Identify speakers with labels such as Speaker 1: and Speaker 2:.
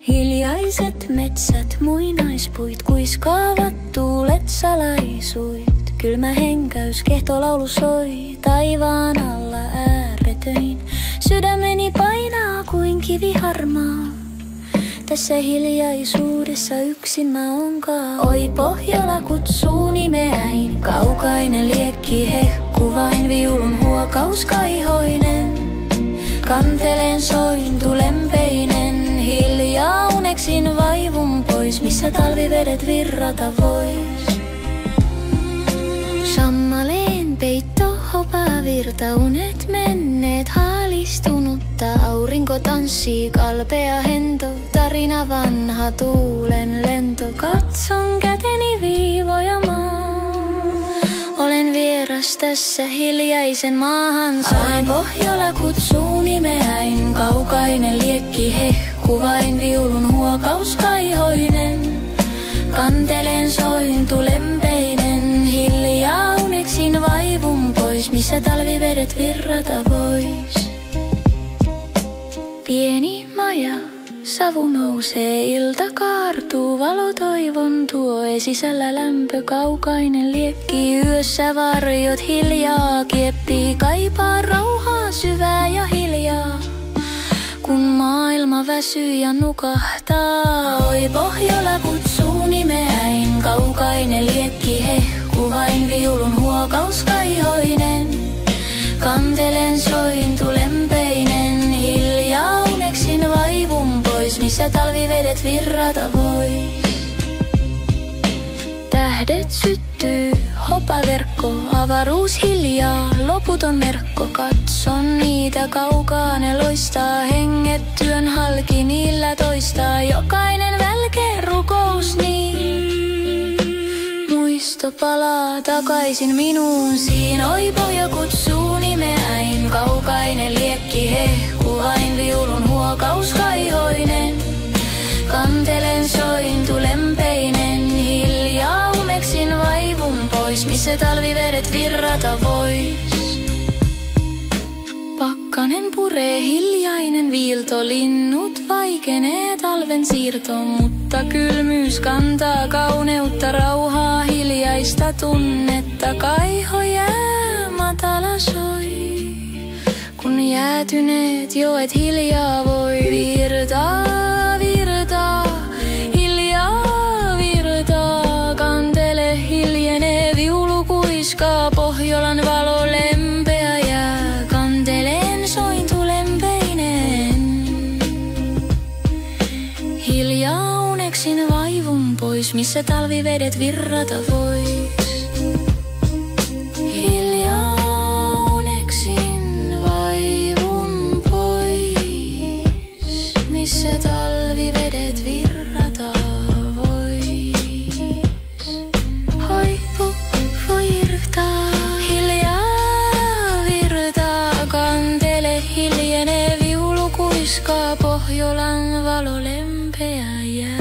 Speaker 1: Hiljaiset metsät, muinaispuit, kuiskaavat tuulet salaisuit. Kylmä henkäys, kehtolaulu soi, taivaan alla ääretöin. Sydämeni painaa kuin kivi harmaa. Tässä hiljaisuudessa yksin mä onkaan. Oi Pohjola kutsuu nimeäin, kaukainen liekki hehku vain, viulun huokaus kaihoinen. Kantelen sointu lempeinen, hiljaa uneksin vaivun pois, missä talvivedet virrata vois. Sammaleen peitto, hopavirta, unet menneet haalistunutta. Aurinko tanssii, kalpea hento, tarina vanha, tuulen lento. Katson käteni viivoja maa. Olen vieras tässä hiljaisen maahan. Sain Pohjola kutsuu nimeäin, kaukainen liekki hehku vain, viulun huokaus kaihoinen. Kantelen sointu lempeinen, hiljaa uneksin vaivun pois, missä talvivedet virrata vois. Pieni maja, savu nousee, ilta kaartuu, valo toivon tuo, sisällä lämpö, kaukainen liekki, yössä varjot hiljaa kieppii, kaipaa rauhaa syvää ja hiljaa. Kun maailma väsyy ja nukahtaa, oi Pohjola kutsuu nimeäin, kaukainen liekki hehku vain, viulun huokaus kaihoinen. Kantelen sointu lempeinen, hiljaa uneksin vaivun pois, missä talvivedet virrata vois. Tähdet syttyy, hopaverkko, avaruus hiljaa, loputon merkko. Katson niitä kaukaa, ne loistaa, henget työn halki niillä toistaa. Jokainen välkeä rukous niin, muisto palaa takaisin minuun siin. Oi Pohja kutsuu nimeäin, kaukainen liekki hehku vain, viulun huokaus kaihoinen. Kantelen sointu lempeinen, hiljaa uneksin vaivun pois, missä talvivedet virrata vois. Pakkanen puree, hiljainen viilto, linnut vaikenee talven siirto, mutta kylmyys kantaa kauneutta, rauhaa, hiljaista tunnetta. Kaiho jää, matala soi, kun jäätyneet joet hiljaa voi virtaa. Hiljaa virtaa, kantele hiljenee, viulu kuiskaa, Pohjolan valo lempeä jää. Kantelen sointu lempeinen, hiljaa uneksin vaivun pois, missä talvivedet virrata vois. Hiljaa uneksin vaivun pois, missä talvivedet virrata vois. Hoipu virtaa, hiljaa virtaa, kantele hiljenee, viulu kuiskaa, Pohjolan valo lempeä jää.